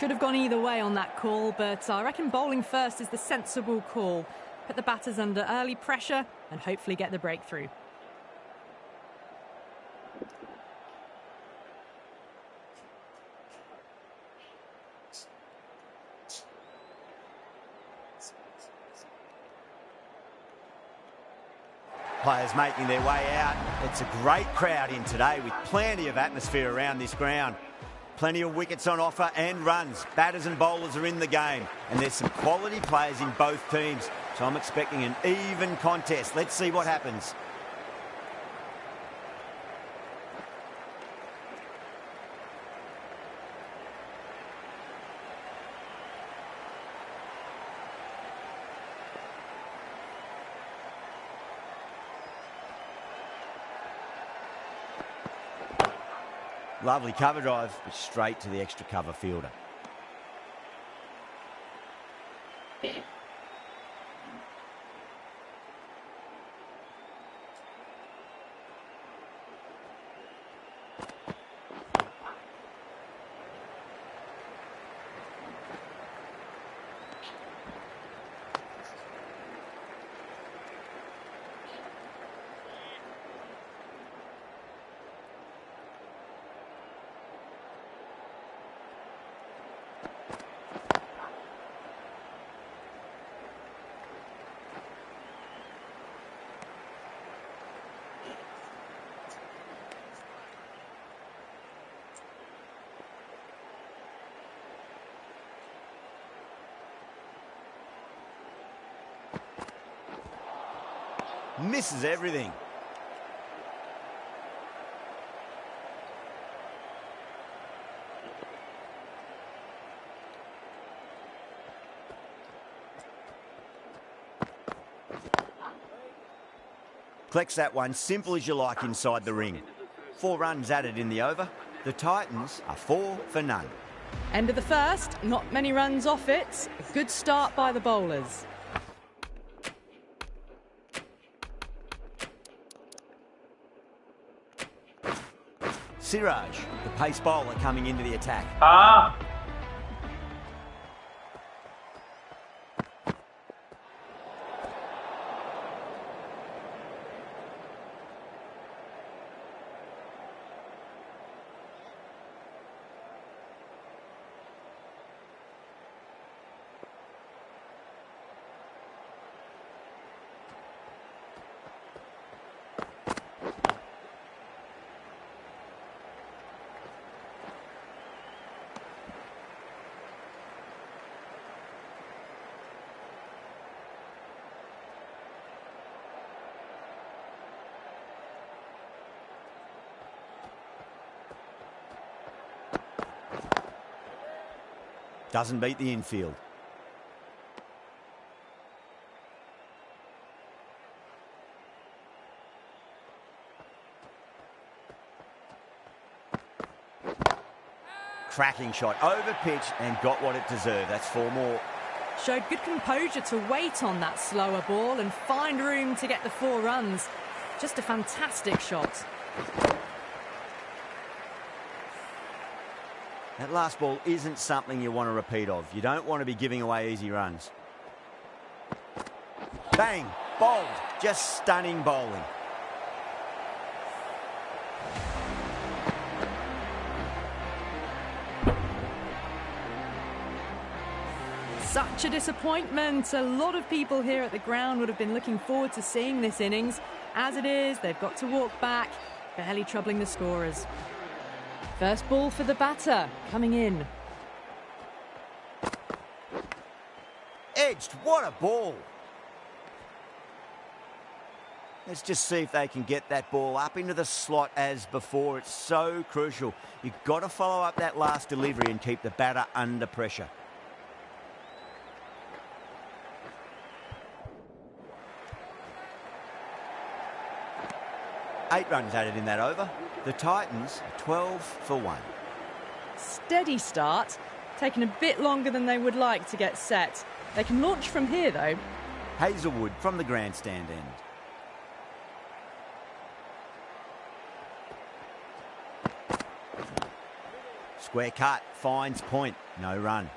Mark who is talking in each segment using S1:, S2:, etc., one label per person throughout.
S1: Could have gone either way on that call, but I reckon bowling first is the sensible call. Put the batters under early pressure and hopefully get the breakthrough.
S2: Players making their way out. It's a great crowd in today with plenty of atmosphere around this ground. Plenty of wickets on offer and runs. Batters and bowlers are in the game. And there's some quality players in both teams. So I'm expecting an even contest. Let's see what happens. Lovely cover drive, but straight to the extra cover fielder. Misses everything. Collects that one, simple as you like inside the ring. 4 runs added in the over. The Titans are 4 for none.
S1: End of the first, not many runs off it. A good start by the bowlers.
S2: Siraj, the pace bowler coming into the attack. Doesn't beat the infield. Cracking shot, over pitch and got what it deserved. That's 4 more.
S1: Showed good composure to wait on that slower ball and find room to get the 4 runs. Just a fantastic shot.
S2: That last ball isn't something you want to repeat of. You don't want to be giving away easy runs. Bang! Bowled. Just stunning bowling.
S1: Such a disappointment. A lot of people here at the ground would have been looking forward to seeing this innings. As it is, they've got to walk back, barely troubling the scorers. First ball for the batter, coming in.
S2: Edged, what a ball. Let's just see if they can get that ball up into the slot as before. It's so crucial. You've got to follow up that last delivery and keep the batter under pressure. Eight runs added in that over. The Titans are 12 for 1.
S1: Steady start, taking a bit longer than they would like to get set. They can launch from here though.
S2: Hazelwood from the grandstand end. Square cut, finds point, no run.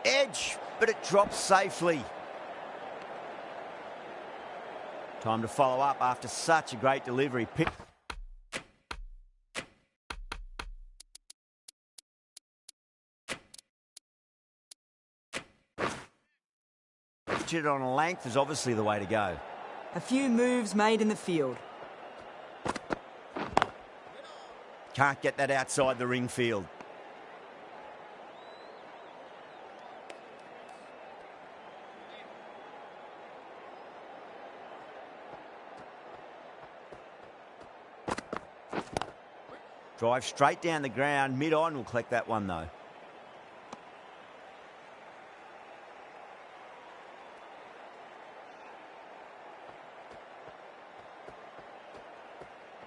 S2: Edge, but it drops safely. Time to follow up after such a great delivery. Pitch it on a length is obviously the way to go.
S3: A few moves made in the field.
S2: Can't get that outside the ring field. Drive straight down the ground. Mid-on will collect that one, though.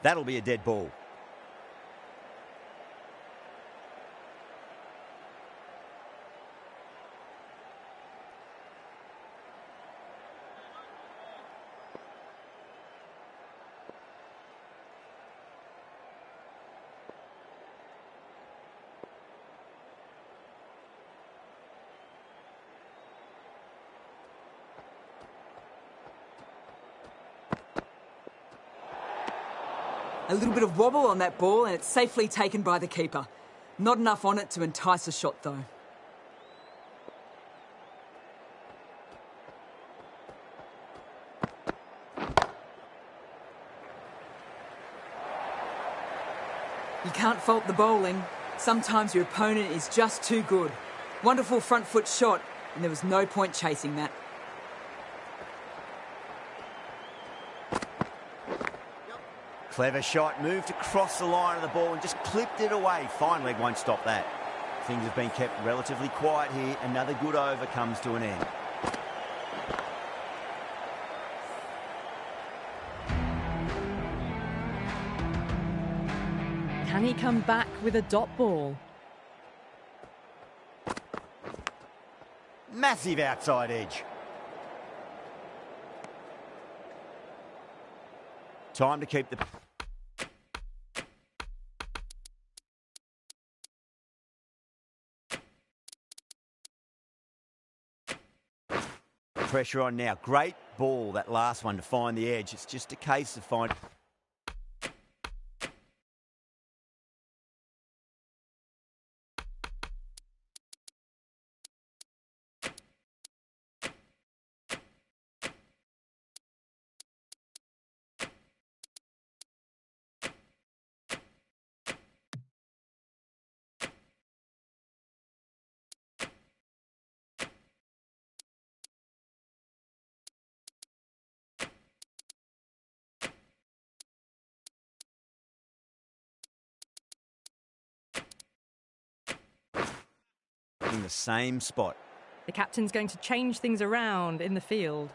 S2: That'll be a dead ball.
S3: A little bit of wobble on that ball and it's safely taken by the keeper. Not enough on it to entice a shot though. You can't fault the bowling. Sometimes your opponent is just too good. Wonderful front foot shot, and there was no point chasing that.
S2: Clever shot, moved across the line of the ball and just clipped it away. Fine leg won't stop that. Things have been kept relatively quiet here. Another good over comes to an end.
S1: Can he come back with a dot ball?
S2: Massive outside edge. Time to keep the... pressure on now. Great ball, that last one, to find the edge. It's just a case of finding... in the same spot.
S1: The captain's going to change things around in the field.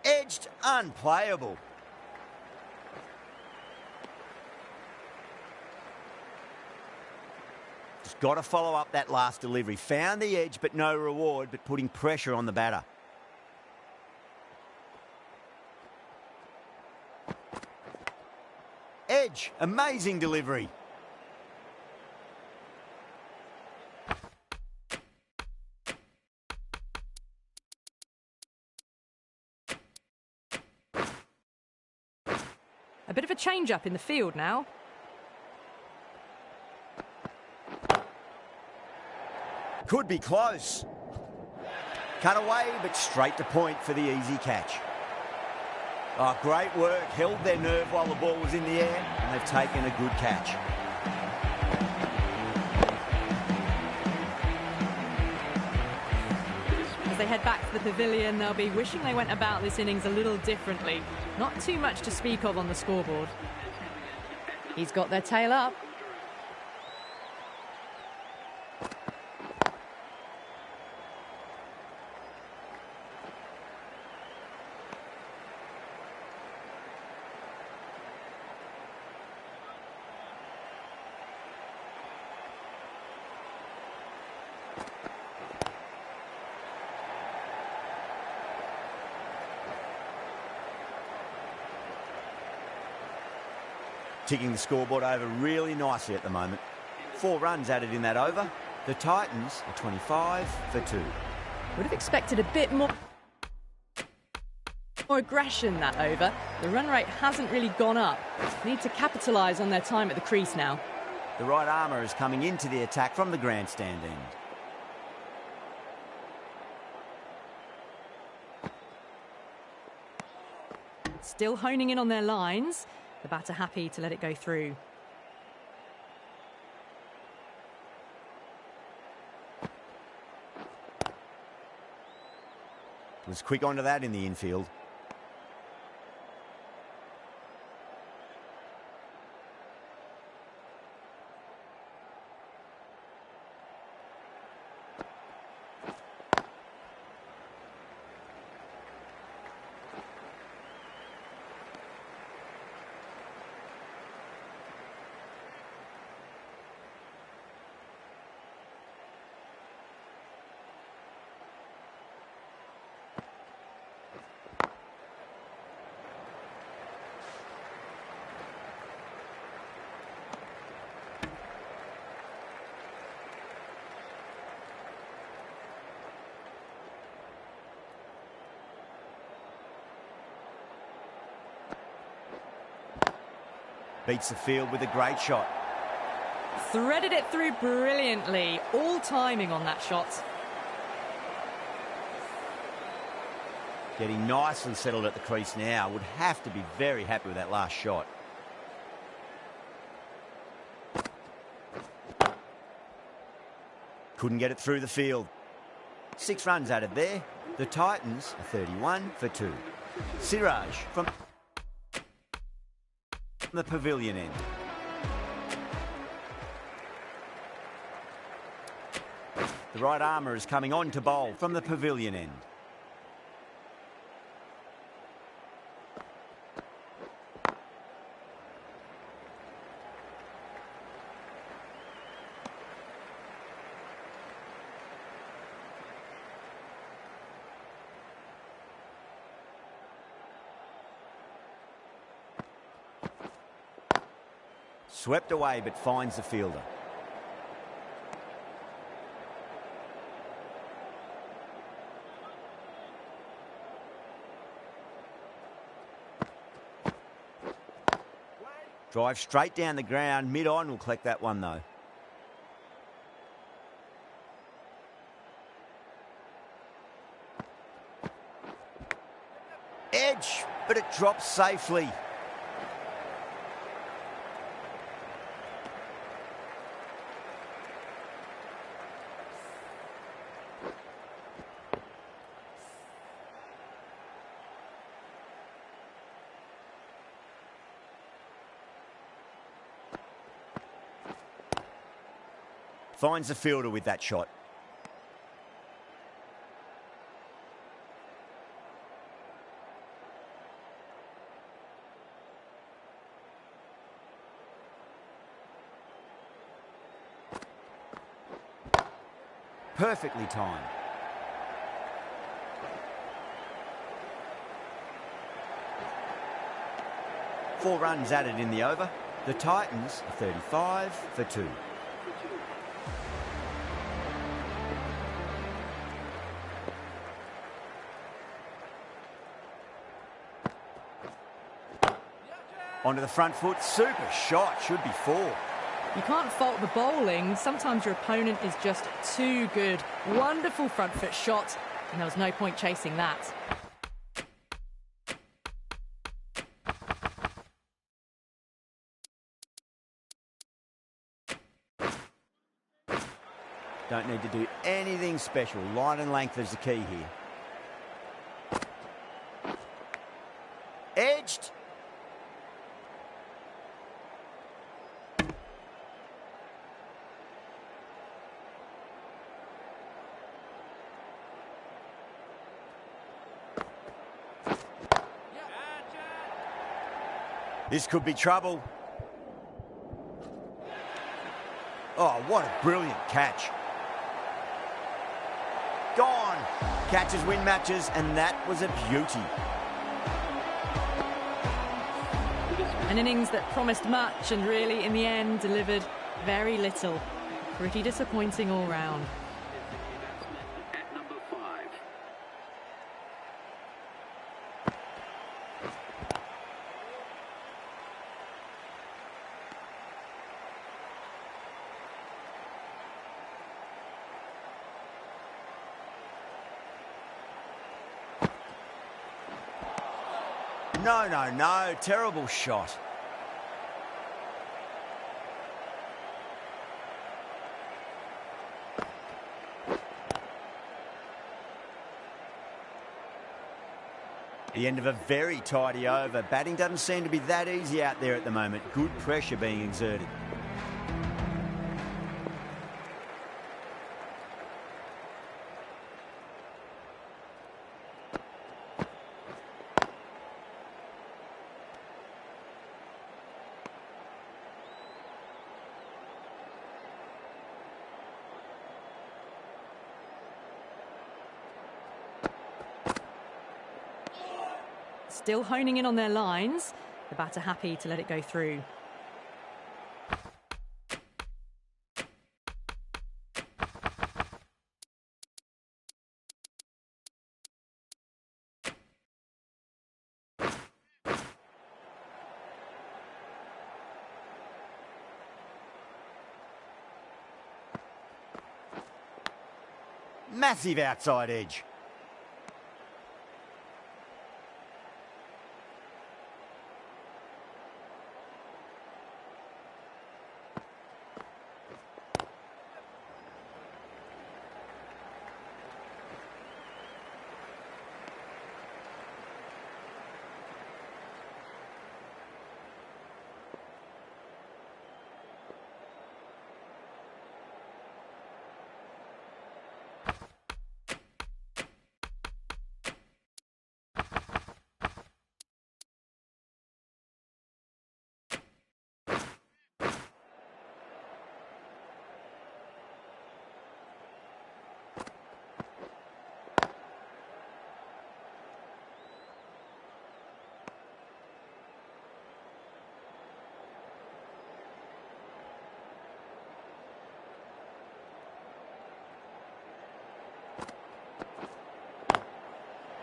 S2: Edged, unplayable. Just got to follow up that last delivery. Found the edge, but no reward, but putting pressure on the batter. Edge, amazing delivery.
S1: A bit of a change-up in the field now.
S2: Could be close. Cut away, but straight to point for the easy catch. Oh, great work. Held their nerve while the ball was in the air, and they've taken a good catch.
S1: As they head back to the pavilion, they'll be wishing they went about this innings a little differently. Not too much to speak of on the scoreboard. He's got their tail up.
S2: ticking the scoreboard over really nicely at the moment. 4 runs added in that over. The Titans are 25 for 2.
S1: Would have expected a bit more aggression that over. The run rate hasn't really gone up. Need to capitalise on their time at the crease now.
S2: The right armour is coming into the attack from the grandstand end.
S1: Still honing in on their lines. The batter happy to let it go through.
S2: Was quick onto that in the infield. Beats the field with a great shot.
S1: Threaded it through brilliantly. All timing on that shot.
S2: Getting nicely settled at the crease now. Would have to be very happy with that last shot. Couldn't get it through the field. 6 runs added there. The Titans are 31 for 2. Siraj from the pavilion end. The right armour is coming on to bowl from the pavilion end. Swept away but finds the fielder. Drive straight down the ground, mid-on, will collect that one though. Edge, but it drops safely. Finds the fielder with that shot. Perfectly timed. Four runs added in the over. The Titans are 35 for 2. Onto the front foot, super shot, should be 4.
S1: You can't fault the bowling. Sometimes your opponent is just too good. Wonderful front foot shot, and there was no point chasing that.
S2: Don't need to do anything special. Line and length is the key here. Edged. This could be trouble. Oh, what a brilliant catch. Gone. Catches win matches, and that was a beauty.
S1: An innings that promised much and really, in the end, delivered very little. Pretty disappointing all round.
S4: At number 5.
S2: No, no, no. Terrible shot. The end of a very tidy over. Batting doesn't seem to be that easy out there at the moment. Good pressure being exerted.
S1: Still honing in on their lines. The batter happy to let it go through.
S2: Massive outside edge.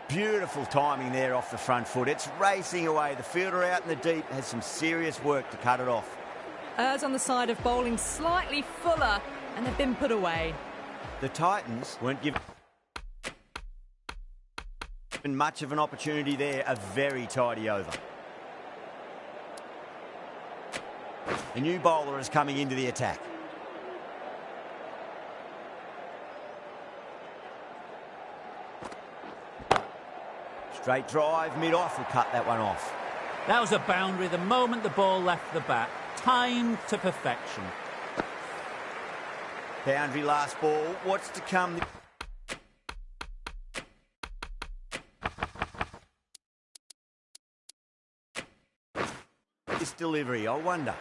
S2: Beautiful timing there off the front foot. It's racing away. The fielder out in the deep has some serious work to cut it off.
S1: Errs on the side of bowling slightly fuller, and they've been put away.
S2: The Titans weren't given much of an opportunity there. A very tidy over. A new bowler is coming into the attack. Straight drive, mid-off will cut that one off.
S5: That was a boundary the moment the ball left the bat. Timed to perfection.
S2: Boundary last ball. What's to come? This delivery, I wonder.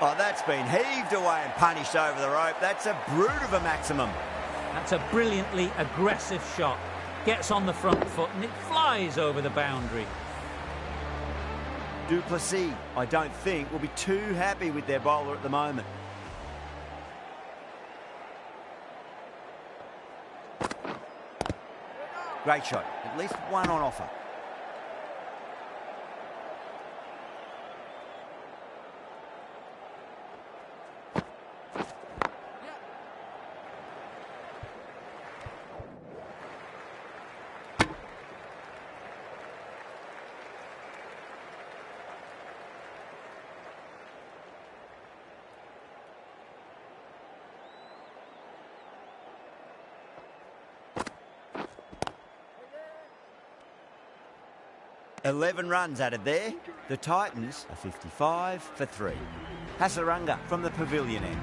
S2: Oh, that's been heaved away and punished over the rope. That's a brute of a maximum.
S5: That's a brilliantly aggressive shot. Gets on the front foot and it flies over the boundary.
S2: Duplessis, I don't think, will be too happy with their bowler at the moment. Great shot. At least one on offer. "11 runs added there. The Titans are 55 for 3. Hasaranga from the pavilion end.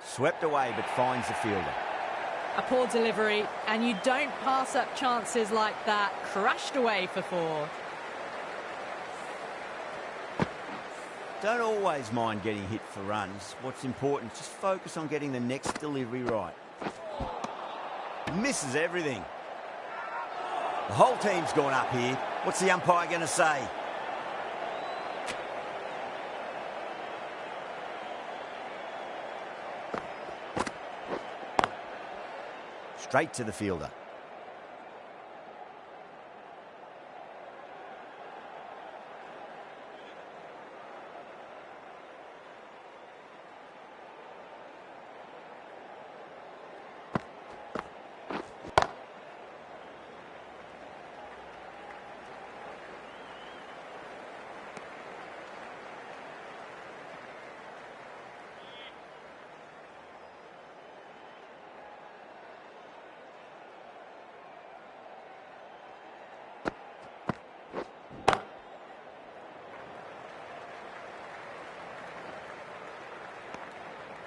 S2: Swept away but finds the fielder.
S1: A poor delivery, and you don't pass up chances like that. Crashed away for 4.
S2: Don't always mind getting hit for runs. What's important is just focus on getting the next delivery right. Misses everything. The whole team's gone up here. What's the umpire going to say? Straight to the fielder.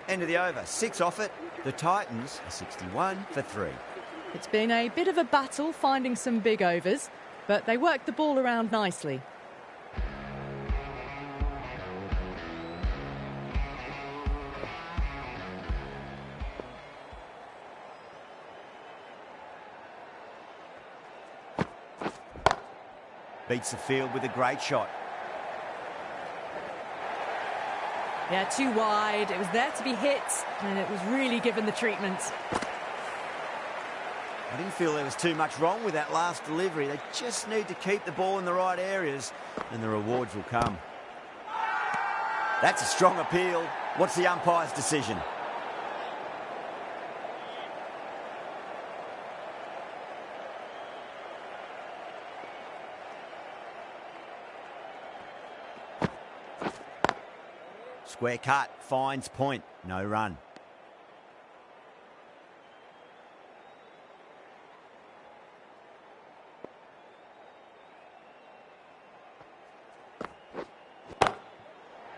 S2: End of the over. 6 off it. The Titans are 61 for 3.
S1: It's been a bit of a battle finding some big overs, but they worked the ball around nicely.
S2: Beats the field with a great shot.
S1: Yeah, too wide. It was there to be hit, and it was really given the treatment.
S2: I didn't feel there was too much wrong with that last delivery. They just need to keep the ball in the right areas, and the rewards will come. That's a strong appeal. What's the umpire's decision? Square cut, finds point, no run.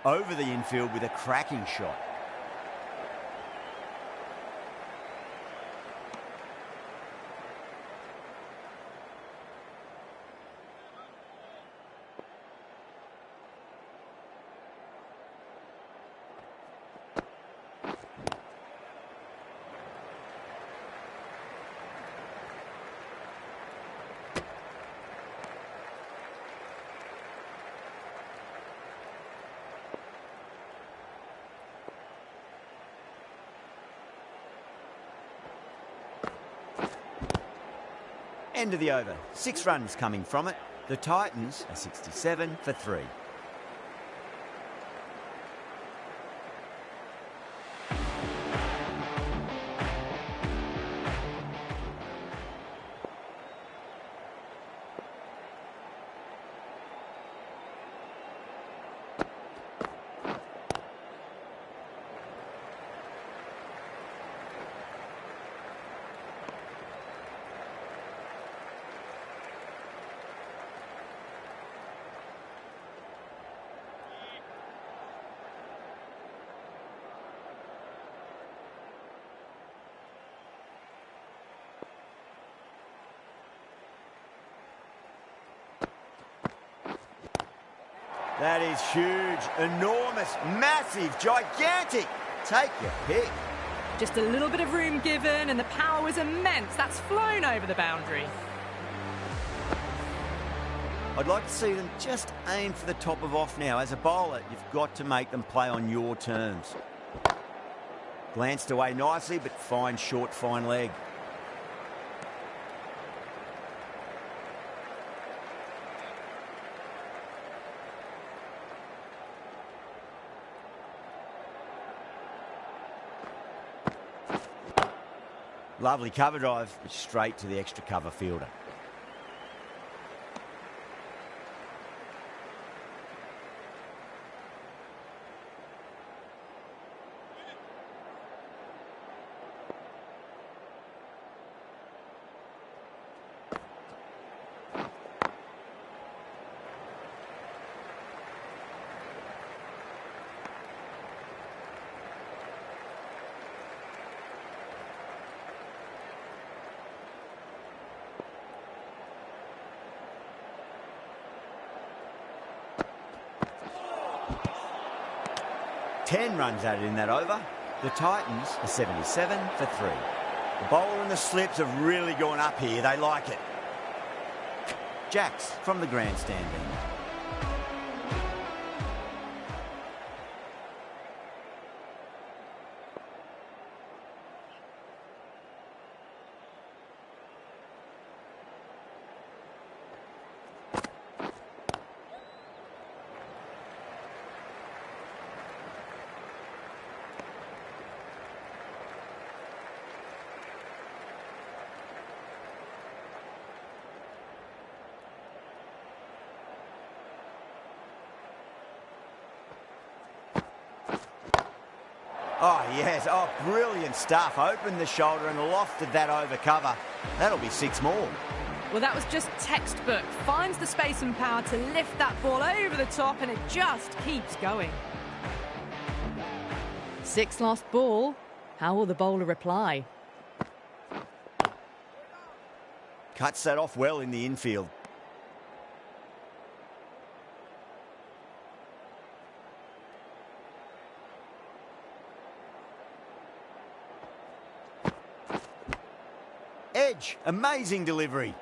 S2: Over the infield with a cracking shot. End of the over. 6 runs coming from it. The Titans are 67 for 3. That is huge, enormous, massive, gigantic. Take your pick.
S1: Just a little bit of room given, and the power was immense. That's flown over the boundary.
S2: I'd like to see them just aim for the top of off now. As a bowler, you've got to make them play on your terms. Glanced away nicely, but fine short, fine leg. Lovely cover drive, straight to the extra cover fielder. Ten runs added in that over. The Titans are 77 for 3. The bowler and the slips have really gone up here. They like it. Jacks from the grandstand end. Oh, yes. Oh, brilliant stuff. Opened the shoulder and lofted that over cover. That'll be 6 more.
S1: Well, that was just textbook. Finds the space and power to lift that ball over the top, and it just keeps going. 6 lost ball. How will the bowler reply?
S2: Cuts that off well in the infield. Edge, amazing delivery.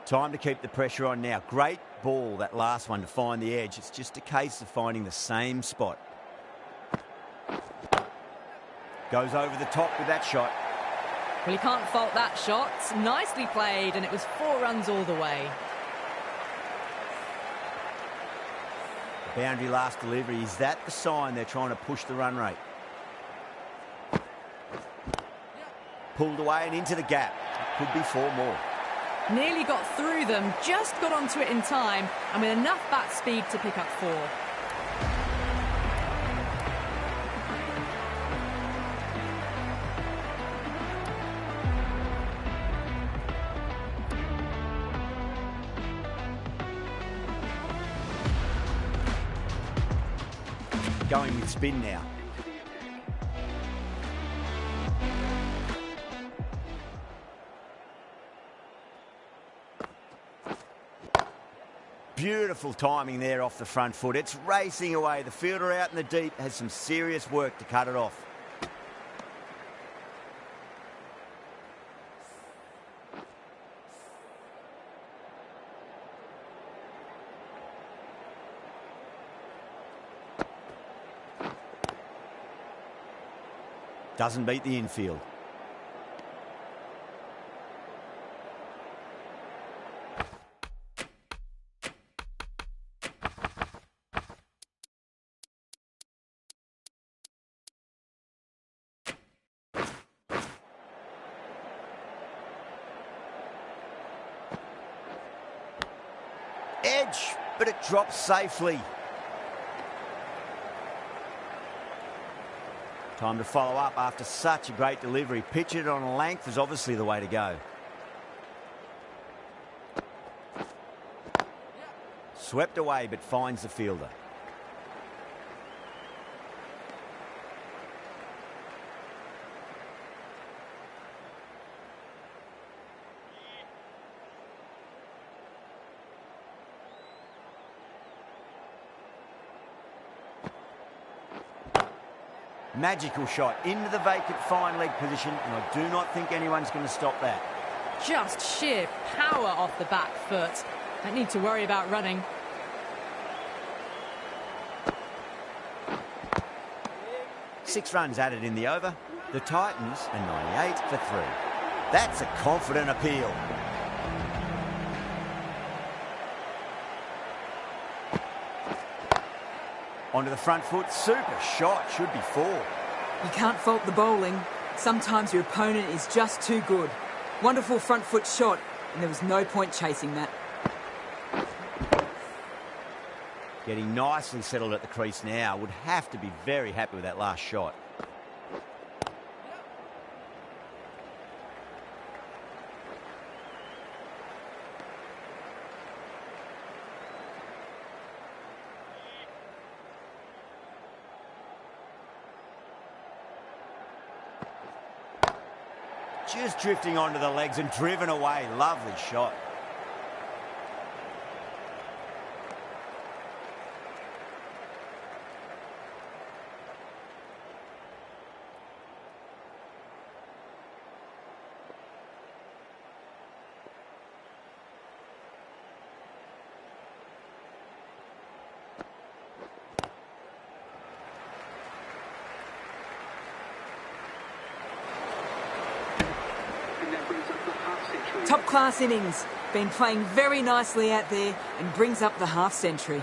S2: Time to keep the pressure on now. Great ball, that last one, to find the edge. It's just a case of finding the same spot. Goes over the top with that shot.
S1: Well, you can't fault that shot. Nicely played, and it was 4 runs all the way.
S2: The boundary last delivery, is that the sign they're trying to push the run rate? Pulled away and into the gap. Could be 4 more.
S1: Nearly got through them, just got onto it in time, and with enough bat speed to pick up 4.
S2: Going with spin now. Beautiful timing there off the front foot. It's racing away. The fielder out in the deep has some serious work to cut it off. Doesn't beat the infield. Edge, but it drops safely. Time to follow up after such a great delivery. Pitch it on length is obviously the way to go. Swept away, but finds the fielder. Magical shot into the vacant fine leg position, and I do not think anyone's going to stop that.
S1: Just sheer power off the back foot. Don't need to worry about running.
S2: Six runs added in the over. The Titans are 98 for 3. That's a confident appeal. Onto the front foot. Super shot. Should be 4.
S3: You can't fault the bowling. Sometimes your opponent is just too good. Wonderful front foot shot, and there was no point chasing that.
S2: Getting nicely settled at the crease now. Would have to be very happy with that last shot. Just drifting onto the legs and driven away. Lovely shot.
S3: Top class innings. Been playing very nicely out there and brings up the half century.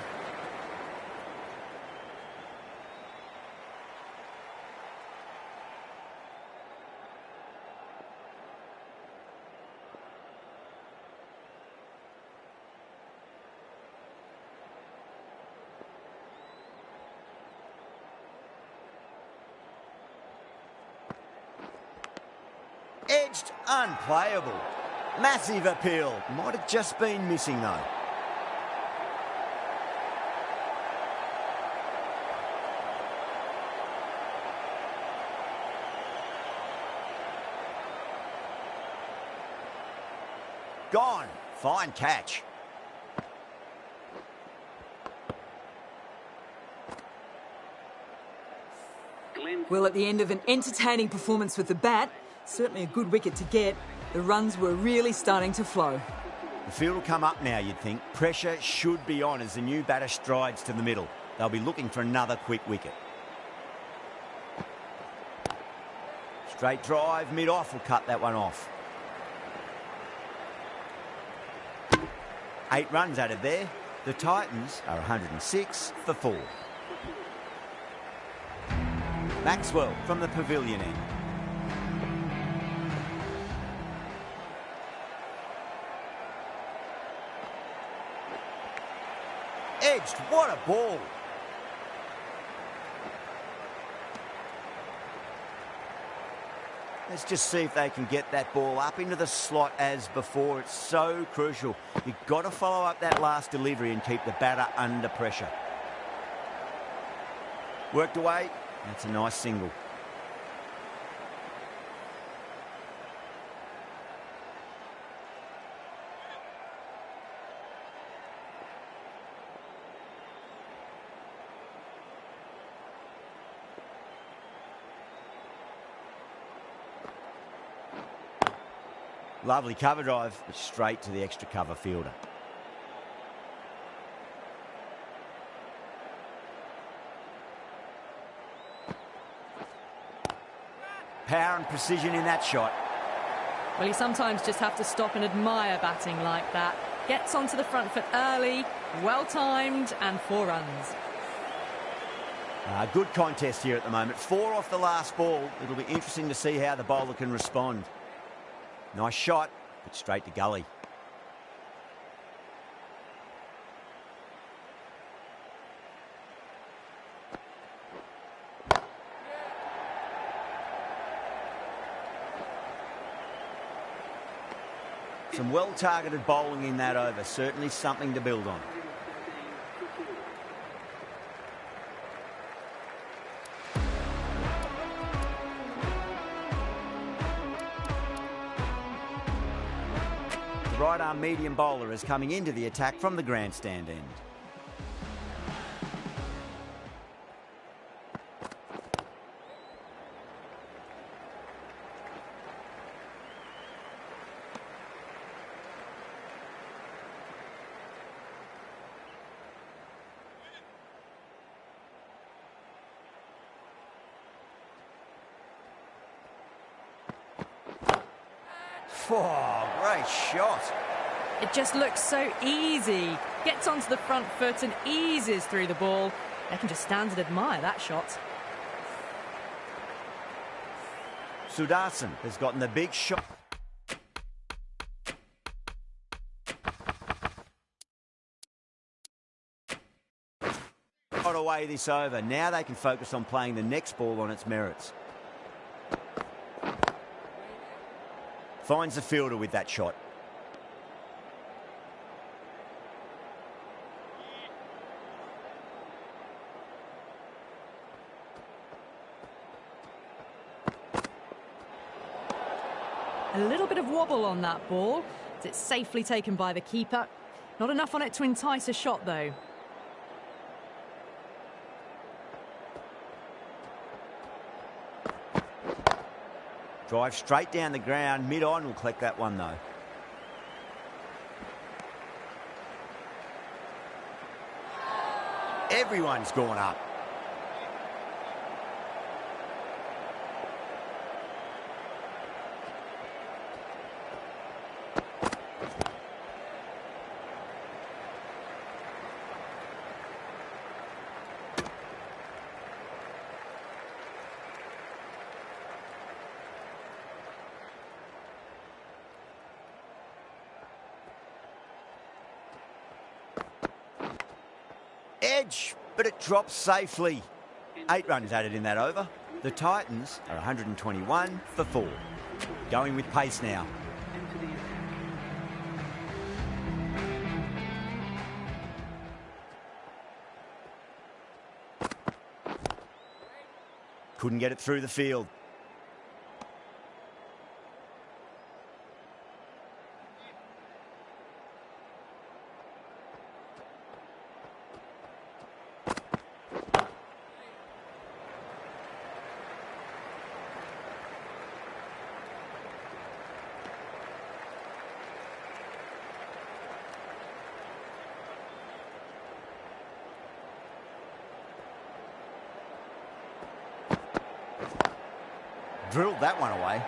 S2: Edged, unplayable. Massive appeal. Might have just been missing though. Gone. Fine catch.
S3: Well, at the end of an entertaining performance with the bat, certainly a good wicket to get, the runs were really starting to flow.
S2: The field will come up now, you'd think. Pressure should be on as the new batter strides to the middle. They'll be looking for another quick wicket. Straight drive, mid-off will cut that one off. 8 runs added there. The Titans are 106 for 4. Maxwell from the pavilion end. Edged, what a ball. Let's just see if they can get that ball up into the slot as before. It's so crucial. You've got to follow up that last delivery and keep the batter under pressure. Worked away. That's a nice single. Lovely cover drive, but straight to the extra cover fielder. Power and precision in that shot.
S1: Well, you sometimes just have to stop and admire batting like that. Gets onto the front foot early, well-timed, and 4 runs.
S2: Good contest here at the moment. 4 off the last ball. It'll be interesting to see how the bowler can respond. Nice shot, but straight to gully. Some well-targeted bowling in that over. Certainly something to build on. The right-arm medium bowler is coming into the attack from the grandstand end. Oh, great shot.
S1: It just looks so easy. Gets onto the front foot and eases through the ball. They can just stand and admire that shot.
S2: Sudarshan has gotten the big shot. Got away this over. Now they can focus on playing the next ball on its merits. Finds the fielder with that shot.
S1: A little bit of wobble on that ball. It's safely taken by the keeper. Not enough on it to entice a shot, though.
S2: Drive straight down the ground. Mid-on will collect that one, though. Everyone's gone up. Edge, but it drops safely. 8 runs added in that over. The Titans are 121 for 4. Going with pace now. Couldn't get it through the field. Drilled that one away.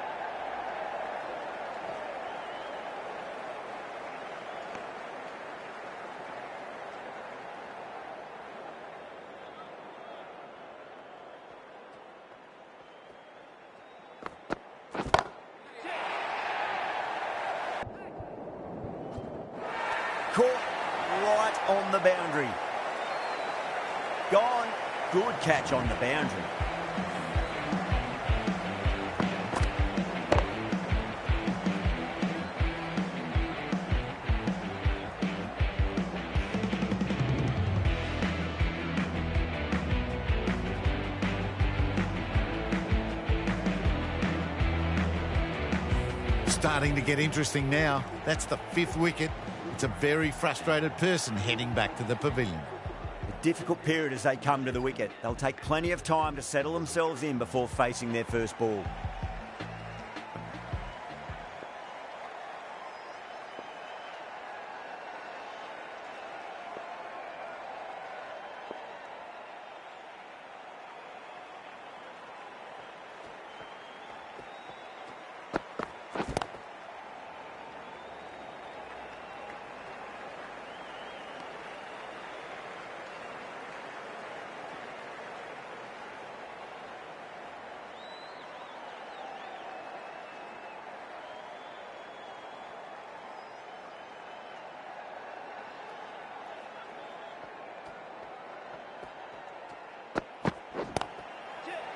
S2: Caught right on the boundary. Gone. Good catch on the boundary.
S6: Starting to get interesting now. That's the 5th wicket. It's a very frustrated person heading back to the pavilion.
S2: A difficult period as they come to the wicket. They'll take plenty of time to settle themselves in before facing their first ball.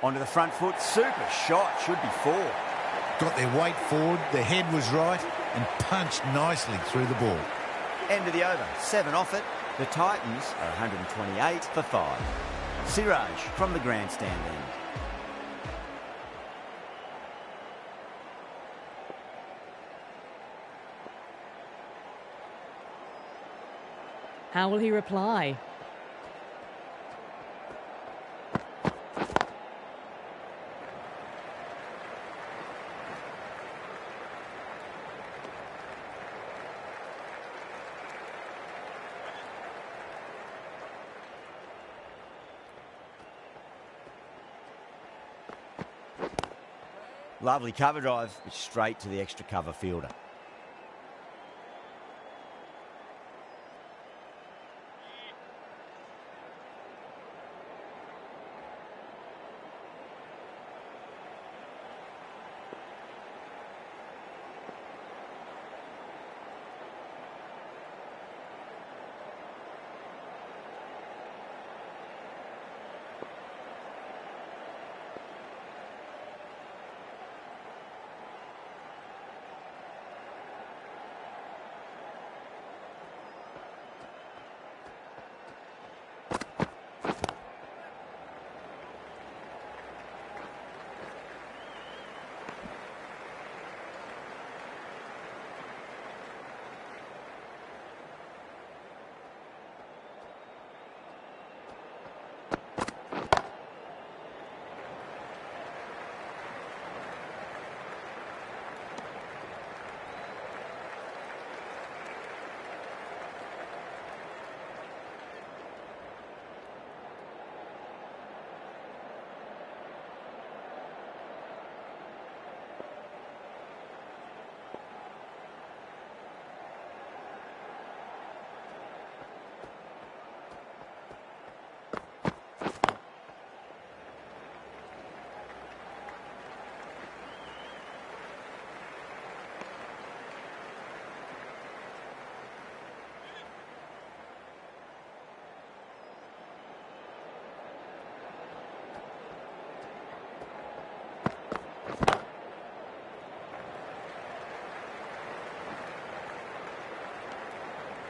S2: Onto the front foot, super shot, should be 4.
S6: Got their weight forward, their head was right, and punched nicely through the ball.
S2: End of the over, 7 off it. The Titans are 128 for 5. Siraj from the grandstand end.
S1: How will he reply?
S2: Lovely cover drive, but straight to the extra cover fielder.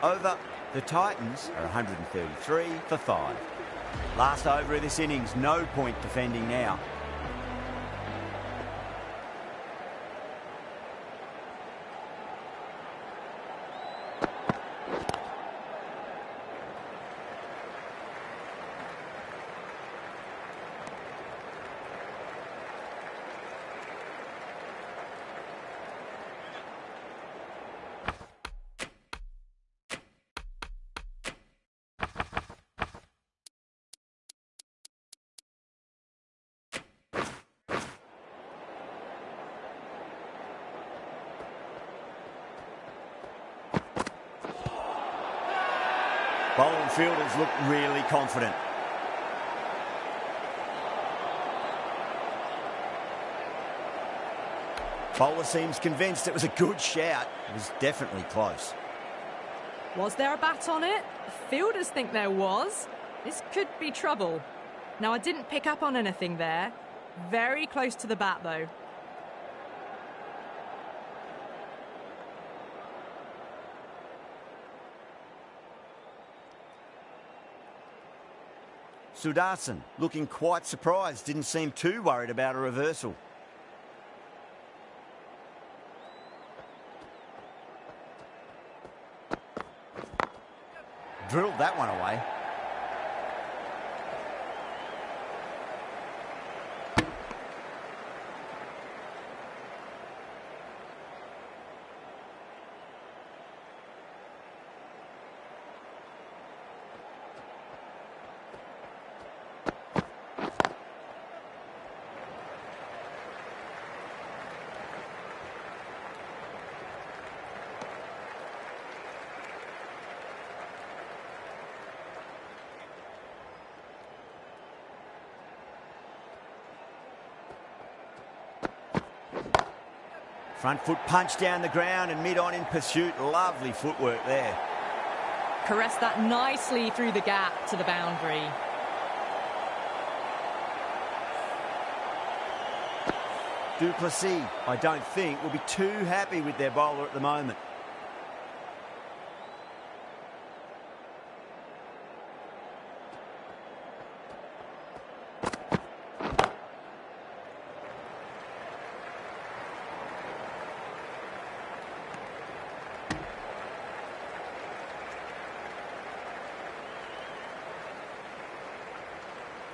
S2: Over. The Titans are 133 for 5. Last over of this innings, no point defending now. Bowling fielders look really confident. Bowler seems convinced it was a good shout. It was definitely close.
S1: Was there a bat on it? Fielders think there was. This could be trouble. Now, I didn't pick up on anything there. Very close to the bat, though.
S2: Sudarshan looking quite surprised, didn't seem too worried about a reversal. Drilled that one away. Front foot punch down the ground and mid-on in pursuit. Lovely footwork there.
S1: Caressed that nicely through the gap to the boundary.
S2: Duplessis, I don't think, will be too happy with their bowler at the moment.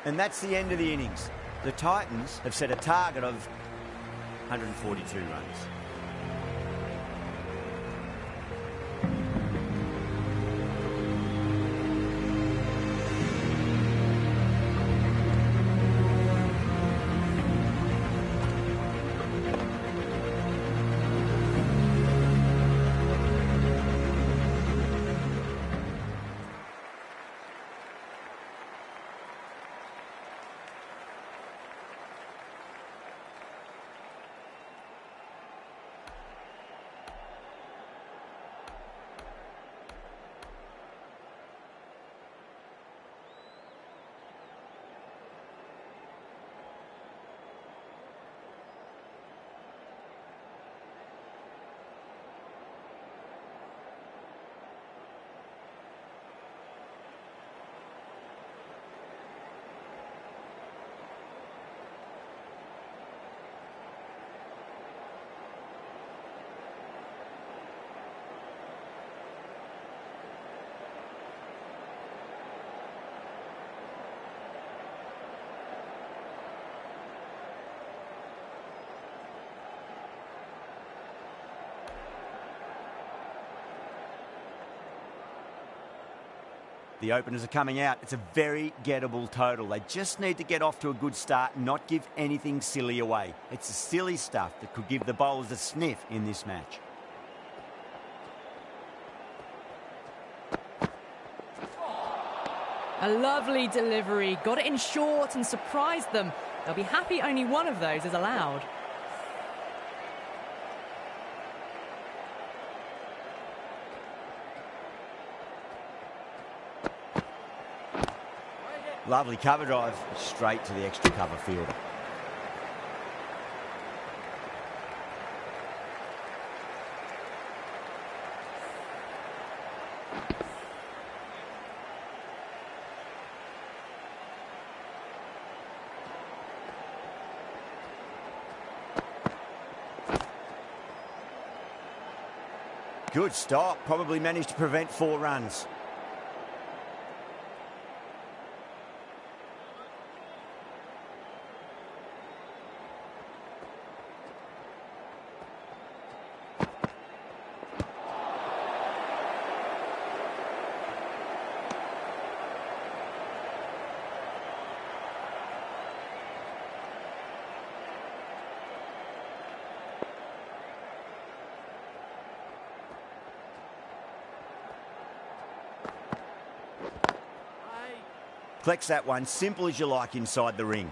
S2: And that's the end of the innings. The Titans have set a target of 142 runs. The openers are coming out. It's a very gettable total. They just need to get off to a good start and not give anything silly away. It's the silly stuff that could give the bowlers a sniff in this match.
S1: A lovely delivery. Got it in short and surprised them. They'll be happy only one of those is allowed.
S2: Lovely cover drive, straight to the extra cover fielder. Good stop, probably managed to prevent 4 runs. Collects that one, simple as you like inside the ring.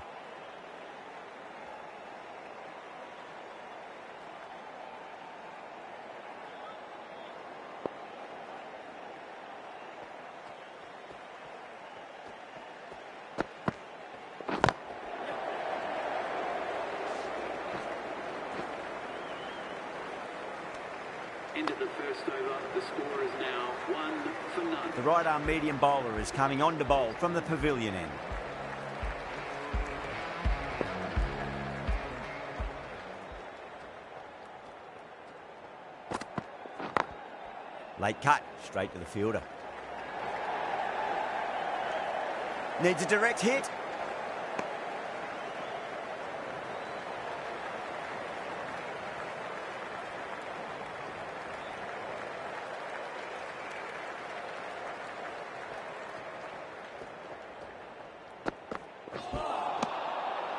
S4: Into the first over, the score is now 1-0.
S2: The right arm medium bowler is coming on to bowl from the pavilion end. Late cut, straight to the fielder. Needs a direct hit.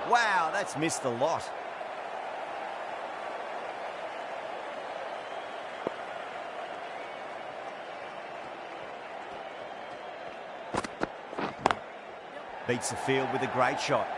S2: Wow, that's missed the lot. Beats the field with a great shot.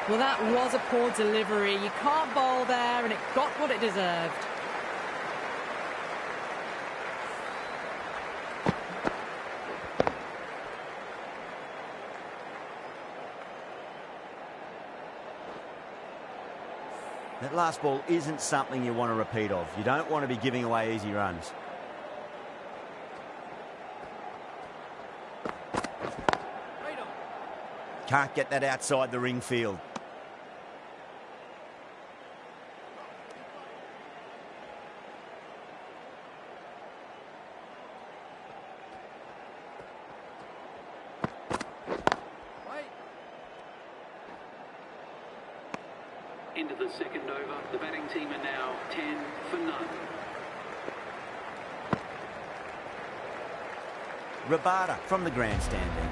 S1: Well, that was a poor delivery. You can't bowl there, and it got what it deserved.
S2: That last ball isn't something you want to repeat of. You don't want to be giving away easy runs. Can't get that outside the ring field.
S4: Into the second over, the batting team are now 10 for none.
S2: Rabada from the grandstand end.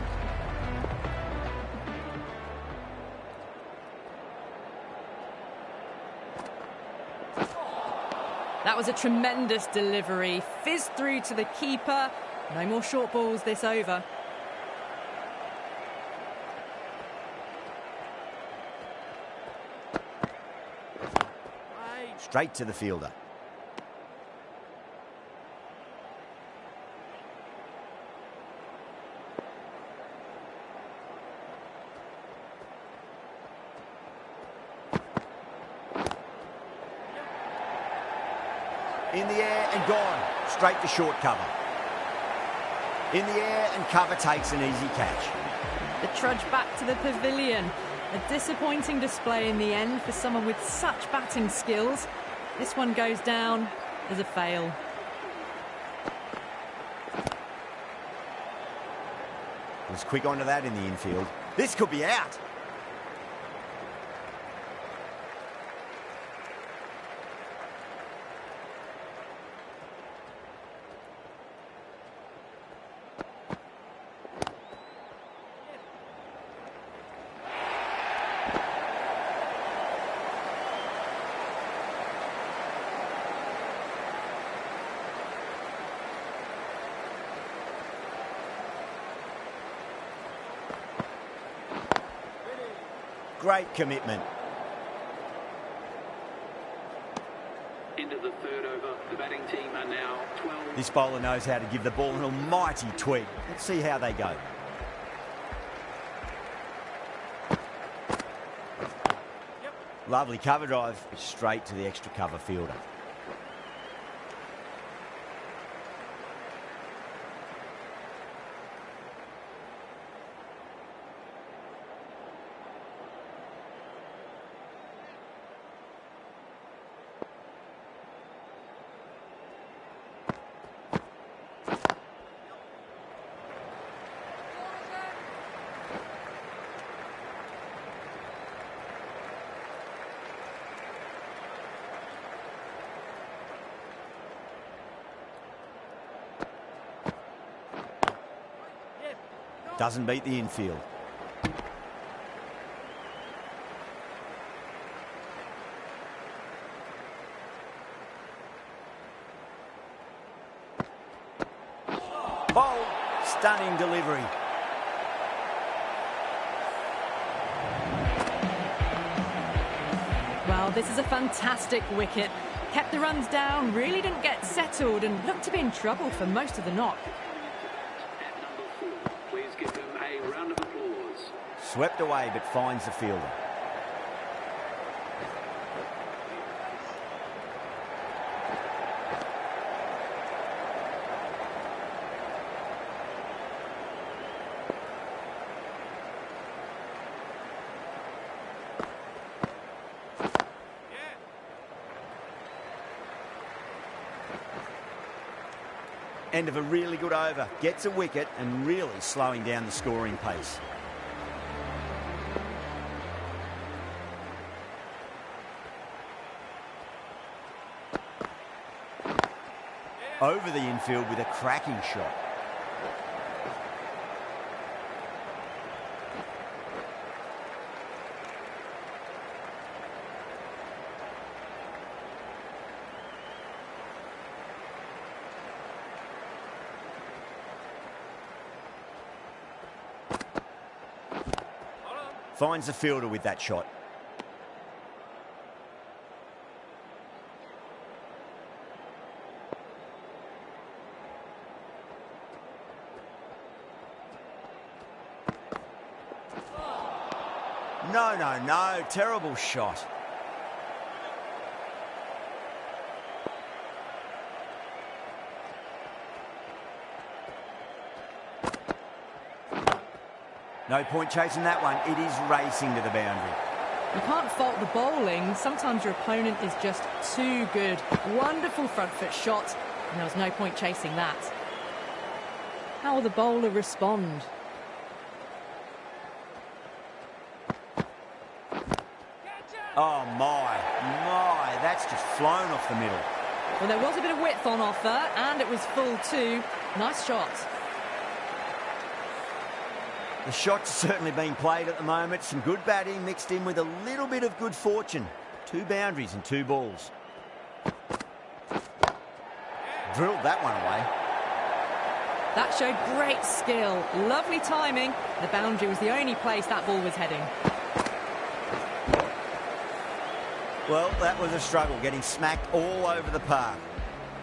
S1: That was a tremendous delivery. Fizzed through to the keeper. No more short balls this over.
S2: Straight to the fielder. In the air and gone. Straight to short cover. In the air and cover takes an easy catch.
S1: The trudge back to the pavilion. A disappointing display in the end for someone with such batting skills. This one goes down as a fail.
S2: Was quick onto that in the infield. This could be out. Great commitment.
S4: Into the third over. The batting team are now 12.
S2: This bowler knows how to give the ball an almighty tweak. Let's see how they go. Lovely cover drive, straight to the extra cover fielder. Doesn't beat the infield. Bold, stunning delivery.
S1: Well, this is a fantastic wicket. Kept the runs down, really didn't get settled and looked to be in trouble for most of the knock.
S2: Swept away but finds the fielder. End of a really good over. Gets a wicket and really slowing down the scoring pace. Over the infield with a cracking shot. Finds the fielder with that shot. No, terrible shot. No point chasing that one. It is racing to the boundary.
S1: You can't fault the bowling. Sometimes your opponent is just too good. Wonderful front foot shot, and there was no point chasing that. How will the bowler respond?
S2: Oh my, that's just flown off the middle.
S1: Well, there was a bit of width on offer, and it was full too. Nice shot.
S2: The shot's certainly being played at the moment. Some good batting mixed in with a little bit of good fortune. 2 boundaries and 2 balls. Drilled that one away.
S1: That showed great skill. Lovely timing. The boundary was the only place that ball was heading.
S2: Well, that was a struggle, getting smacked all over the park.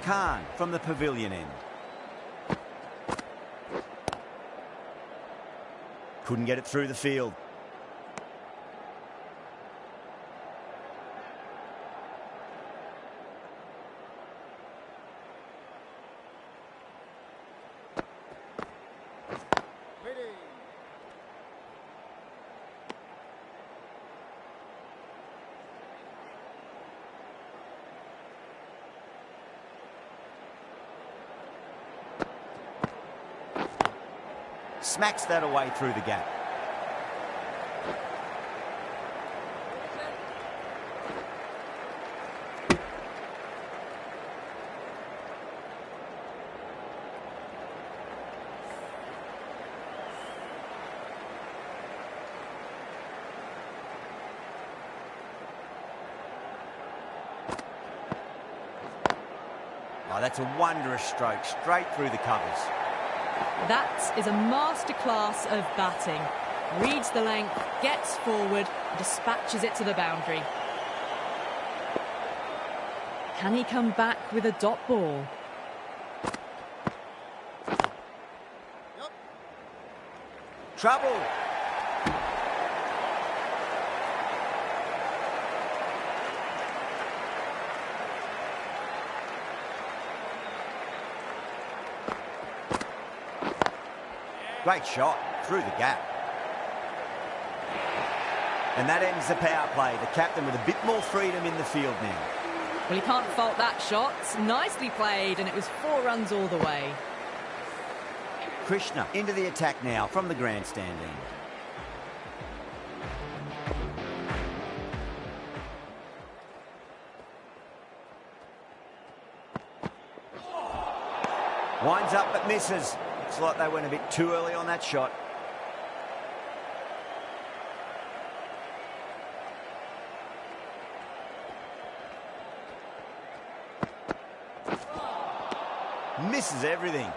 S2: Khan from the pavilion end. Couldn't get it through the field. Smacks that away through the gap. Oh, that's a wondrous stroke, straight through the covers.
S1: That is a masterclass of batting. Reads the length, gets forward, dispatches it to the boundary. Can he come back with a dot ball?
S2: Trouble. Great shot through the gap. And that ends the power play. The captain with a bit more freedom in the field now.
S1: Well, you can't fault that shot. Nicely played, and it was 4 runs all the way.
S2: Krishna into the attack now from the grandstand end. Winds up but misses. Looks like they went a bit too early on that shot. Misses everything.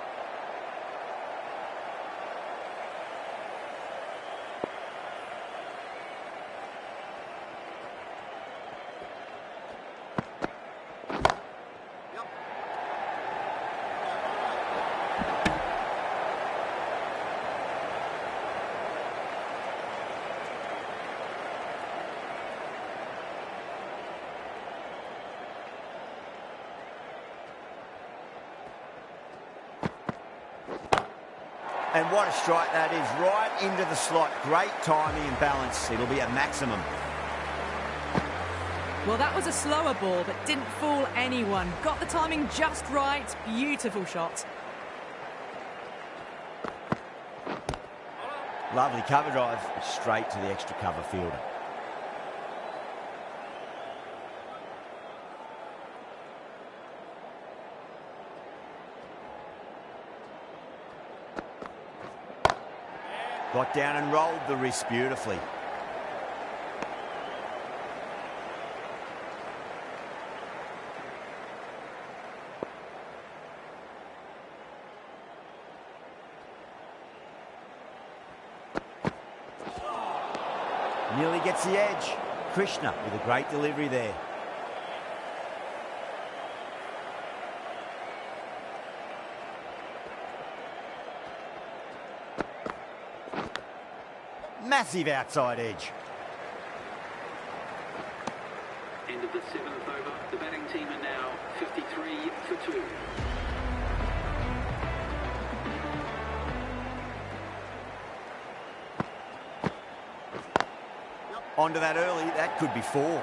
S2: And what a strike that is, right into the slot. Great timing and balance. It'll be a maximum.
S1: Well, that was a slower ball, but didn't fool anyone. Got the timing just right. Beautiful shot.
S2: Lovely cover drive, straight to the extra cover fielder. Got down and rolled the wrist beautifully. Nearly gets the edge. Krishna with a great delivery there. Massive outside edge.
S4: End of the 7th over. The batting team are now 53 for 2.
S2: Onto that early, that could be 4.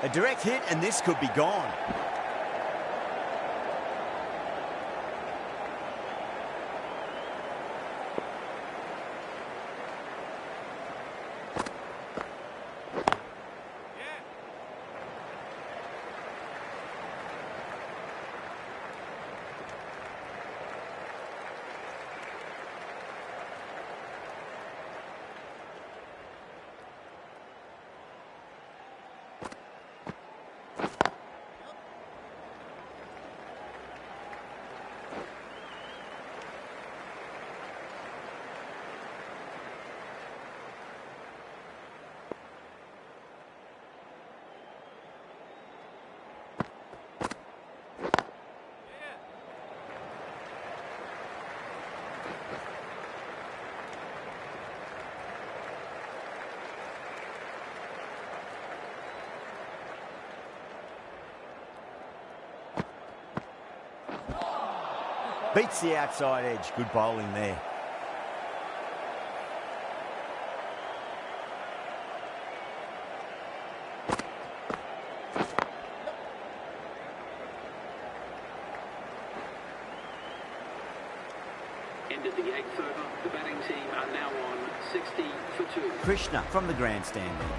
S2: A direct hit and this could be gone. Beats the outside edge. Good bowling there.
S4: Ended the 8th over. The batting team are now on 60 for 2.
S2: Krishna from the grandstand end.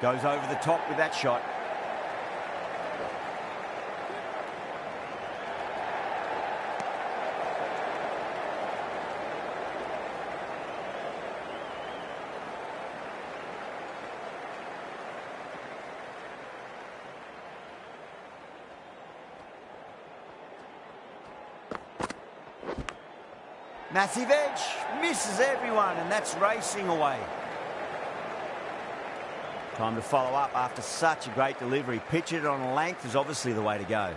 S2: Goes over the top with that shot. Massive edge, misses everyone, and that's racing away. Time to follow up after such a great delivery. Pitch it on length is obviously the way to go.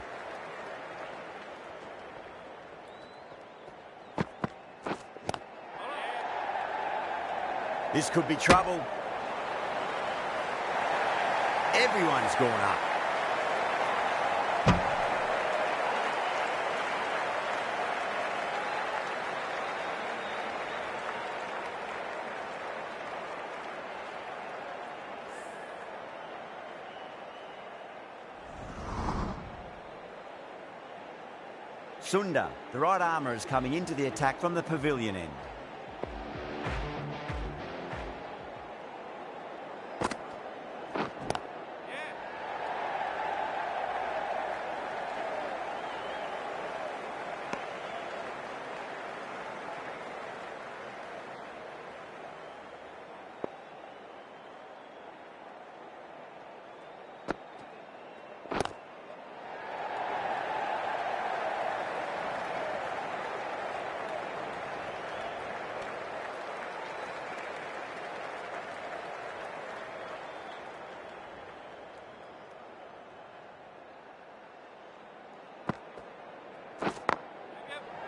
S2: This could be trouble. Everyone's gone up. Sundar, the right armour, is coming into the attack from the pavilion end.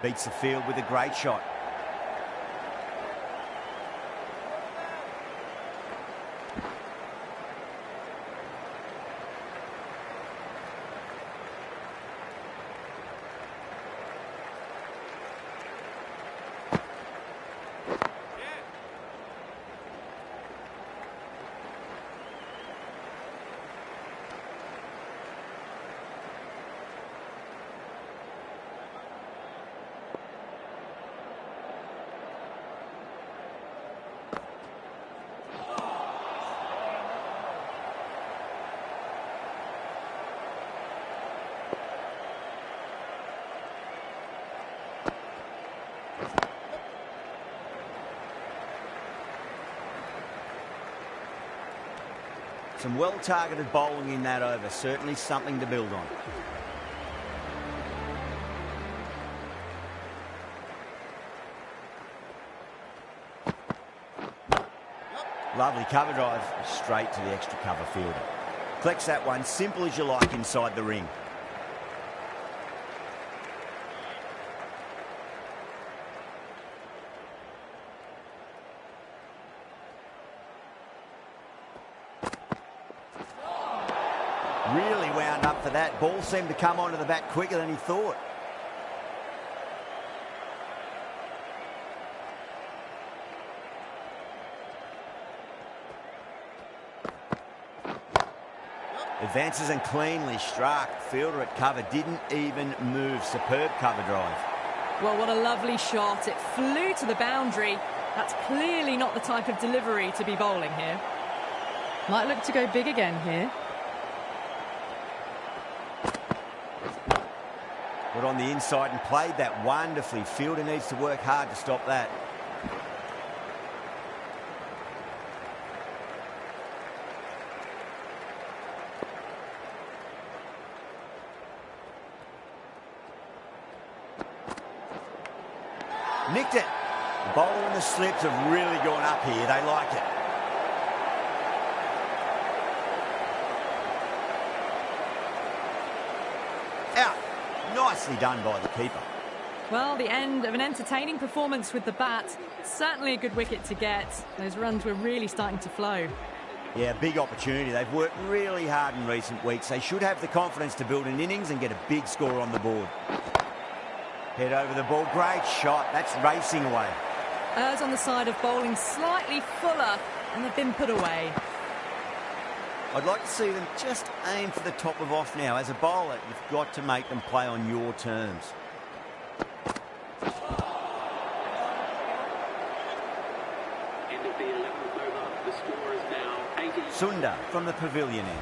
S2: Beats the field with a great shot. Some well-targeted bowling in that over. Certainly something to build on. Lovely cover drive, straight to the extra cover fielder. Collects that one, simple as you like, inside the ring. Really wound up for that. Ball seemed to come onto the bat quicker than he thought. Advances and cleanly struck. Fielder at cover didn't even move. Superb cover drive.
S1: Well, what a lovely shot. It flew to the boundary. That's clearly not the type of delivery to be bowling here. Might look to go big again here.
S2: Got on the inside and played that wonderfully. Fielder needs to work hard to stop that. Nicked it. The bowler and the slips have really gone up here. They like it. Out. Nicely done by the keeper.
S1: Well, the end of an entertaining performance with the bat. Certainly a good wicket to get. Those runs were really starting to flow.
S2: Yeah, big opportunity. They've worked really hard in recent weeks. They should have the confidence to build an innings and get a big score on the board. Head over the ball. Great shot. That's racing away.
S1: Errs on the side of bowling slightly fuller, and they've been put away.
S2: I'd like to see them just aim for the top of off now. As a bowler, you've got to make them play on your terms.
S4: End of the 11th over. The score is now 80.
S2: Sunda from the pavilion end.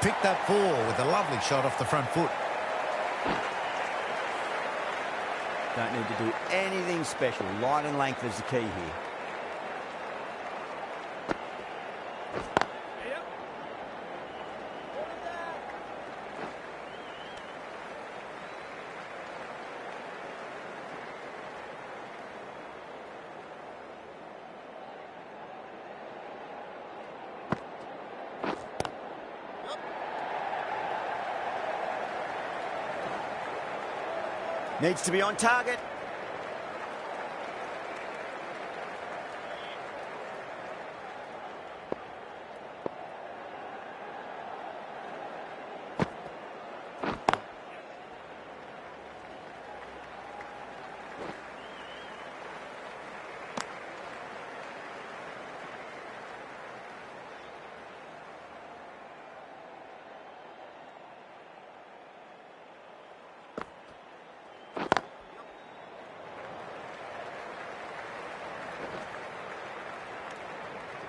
S6: Picked up 4 with a lovely shot off the front foot.
S2: Don't need to do anything special. Line and length is the key here. Needs to be on target.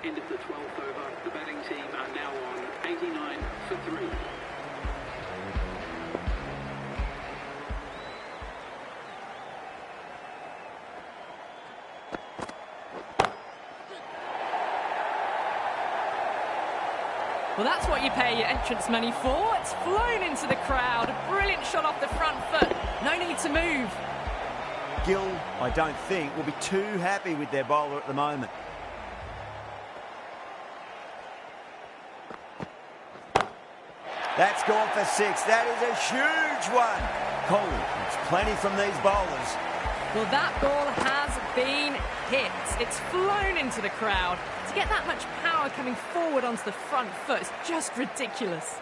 S4: End of the 12th over. The batting team are now on 89 for 3.
S1: Well, that's what you pay your entrance money for. It's flown into the crowd. A brilliant shot off the front foot. No need to move.
S2: Gill, I don't think, will be too happy with their bowler at the moment. That's gone for 6. That is a huge one. Coley, it's plenty from these bowlers.
S1: Well, that ball has been hit. It's flown into the crowd. To get that much power coming forward onto the front foot is just ridiculous.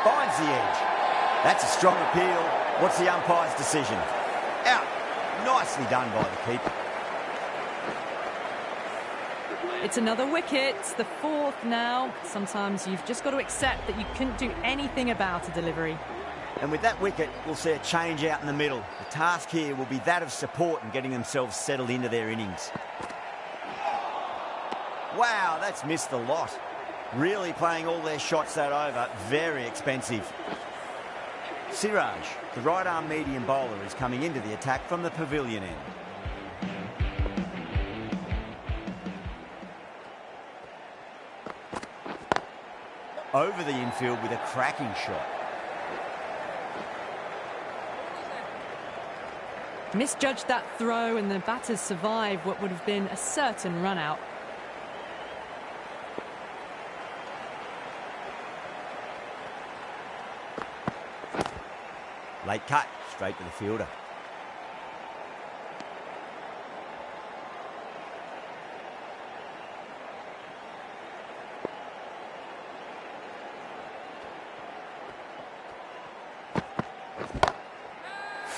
S2: Finds the edge. That's a strong appeal. What's the umpire's decision? Out. Nicely done by the keeper.
S1: It's another wicket, the 4th now. Sometimes you've just got to accept that you couldn't do anything about a delivery.
S2: And with that wicket, we'll see a change out in the middle. The task here will be that of support and getting themselves settled into their innings. Wow, that's missed the lot. Really playing all their shots that over. Very expensive. Siraj, the right-arm medium bowler, is coming into the attack from the pavilion end. Over the infield with a cracking shot.
S1: Misjudged that throw and the batters survived what would have been a certain run-out.
S2: Late cut, straight to the fielder.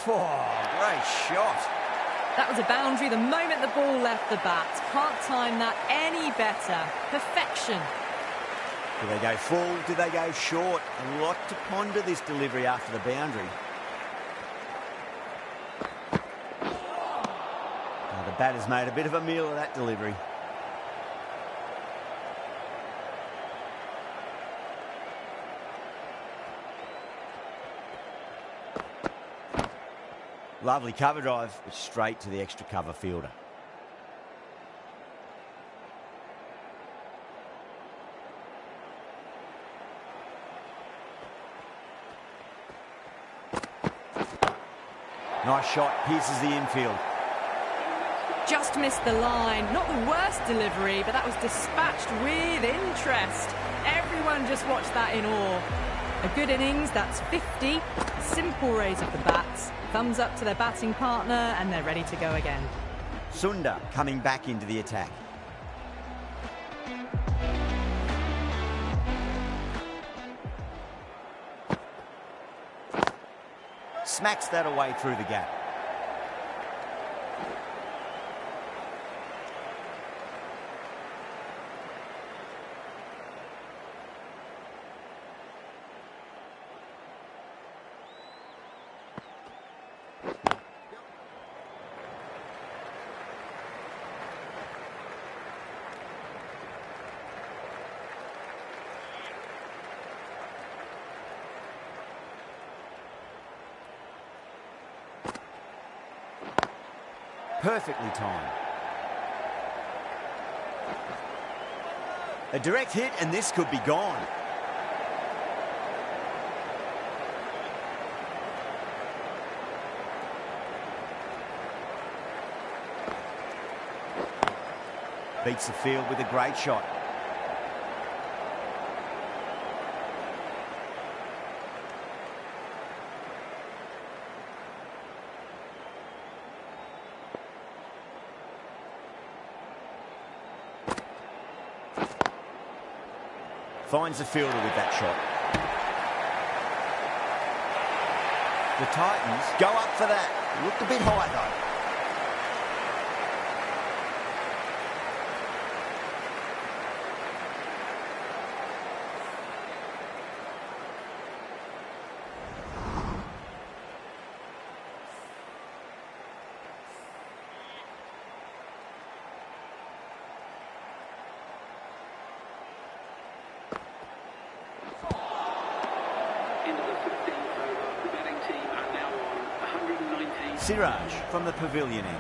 S2: Oh, great shot.
S1: That was a boundary the moment the ball left the bat. Can't time that any better. Perfection.
S2: Do they go full? Do they go short? A lot to ponder this delivery after the boundary. Now the batter's made a bit of a meal of that delivery. Lovely cover drive, but straight to the extra cover fielder. Nice shot, pierces the infield.
S1: Just missed the line. Not the worst delivery, but that was dispatched with interest. Everyone just watched that in awe. A good innings, that's 50. Simple raise of the bats. Thumbs up to their batting partner, and they're ready to go again.
S2: Sundar coming back into the attack. Smacks that away through the gap. Perfectly timed. A direct hit and this could be gone. Beats the field with a great shot. Finds the fielder with that shot. The Titans go up for that. Looked a bit high though. Siraj from the pavilion end.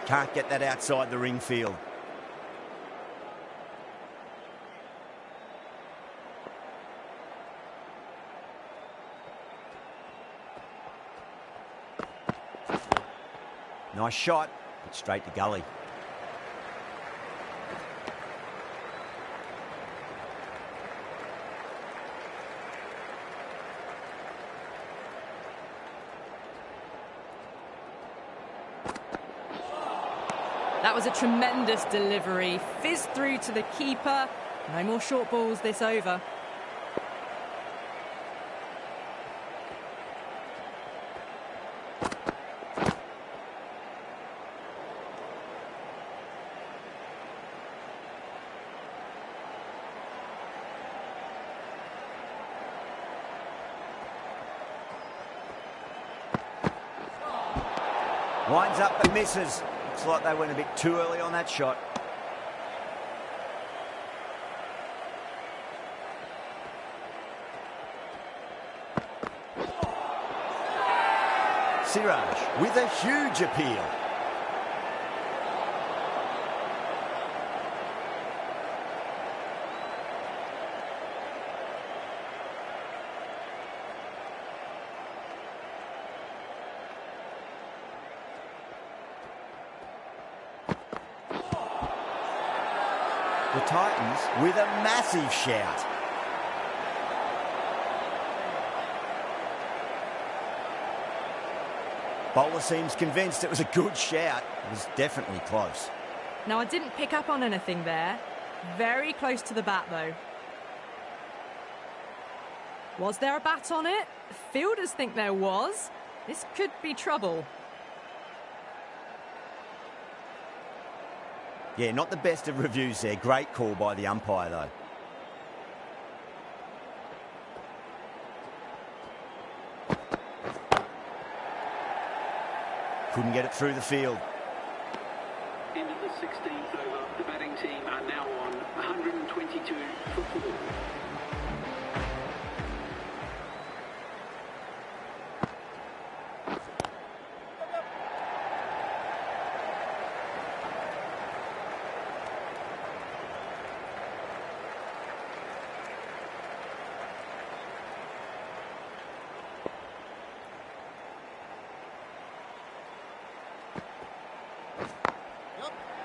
S2: Can't get that outside the ring field. Nice shot, but straight to gully.
S1: That was a tremendous delivery. Fizzed through to the keeper. No more short balls this over.
S2: Winds up but misses. Looks like they went a bit too early on that shot. Siraj with a huge appeal. The Titans with a massive shout. Bowler seems convinced it was a good shout. It was definitely close.
S1: Now, I didn't pick up on anything there. Very close to the bat, though. Was there a bat on it? Fielders think there was. This could be trouble.
S2: Yeah, not the best of reviews there. Great call by the umpire, though. Couldn't get it through the field.
S4: End of the 16th over. The batting team are now on 122 for 4.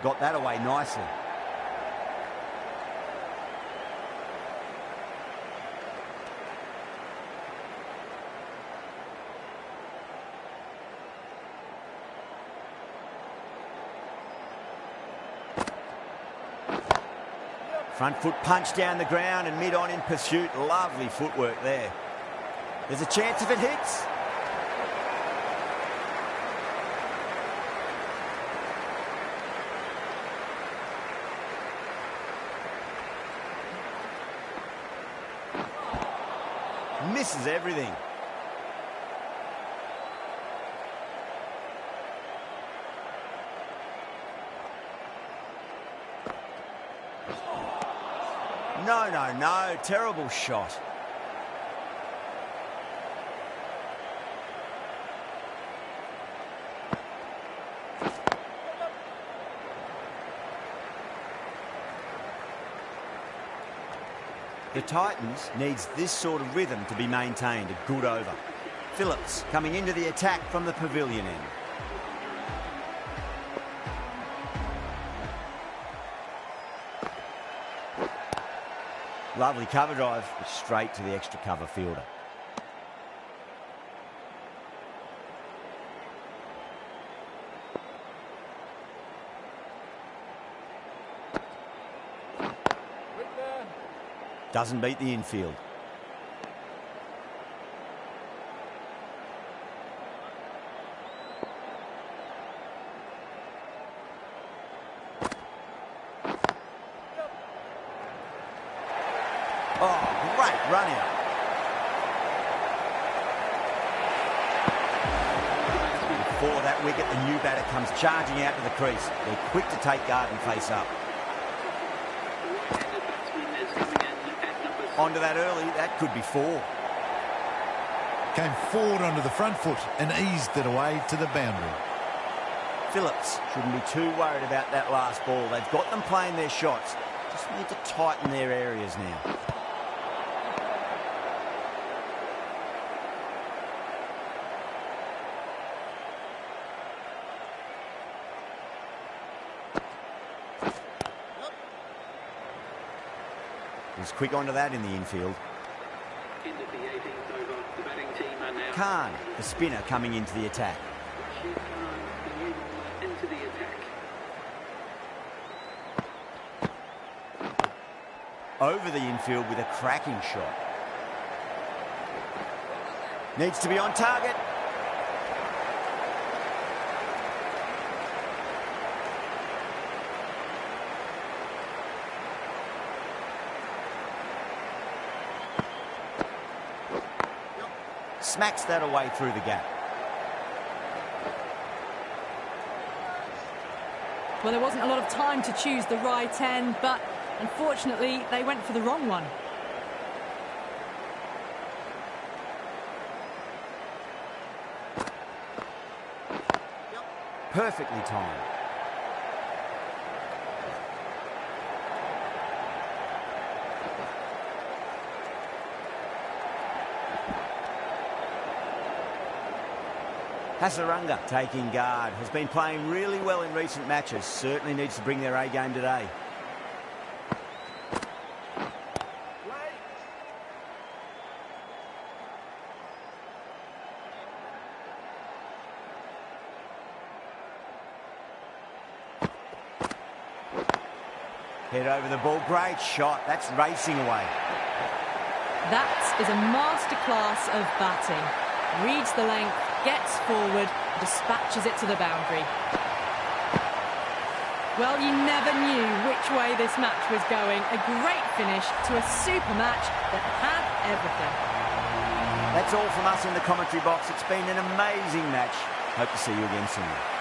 S2: Got that away nicely. Front foot punch down the ground and mid-on in pursuit. Lovely footwork there. There's a chance if it hits. Misses everything. No. Terrible shot. The Titans needs this sort of rhythm to be maintained. A good over. Phillips coming into the attack from the pavilion end. Lovely cover drive, straight to the extra cover fielder. Doesn't beat the infield. Oh, great run out. Before that wicket, the new batter comes charging out to the crease. They're quick to take guard and face up. Onto that early, that could be 4.
S6: Came forward onto the front foot and eased it away to the boundary.
S2: Phillips shouldn't be too worried about that last ball. They've got them playing their shots. Just need to tighten their areas now. Was quick onto that in the infield.
S4: End of the 18th over. The batting team are now.
S2: Khan, the spinner, coming into the attack.
S4: Khan, the new bowler, into the attack.
S2: Over the infield with a cracking shot. Needs to be on target. Smacks that away through the gap.
S1: Well, there wasn't a lot of time to choose the right end, but unfortunately, they went for the wrong one.
S2: Perfectly timed. Hasaranga taking guard. Has been playing really well in recent matches. Certainly needs to bring their A game today. Head over the ball. Great shot. That's racing away.
S1: That is a masterclass of batting. Reads the length, gets forward, dispatches it to the boundary. Well, you never knew which way this match was going. A great finish to a super match that had everything.
S2: That's all from us in the commentary box. It's been an amazing match. Hope to see you again soon.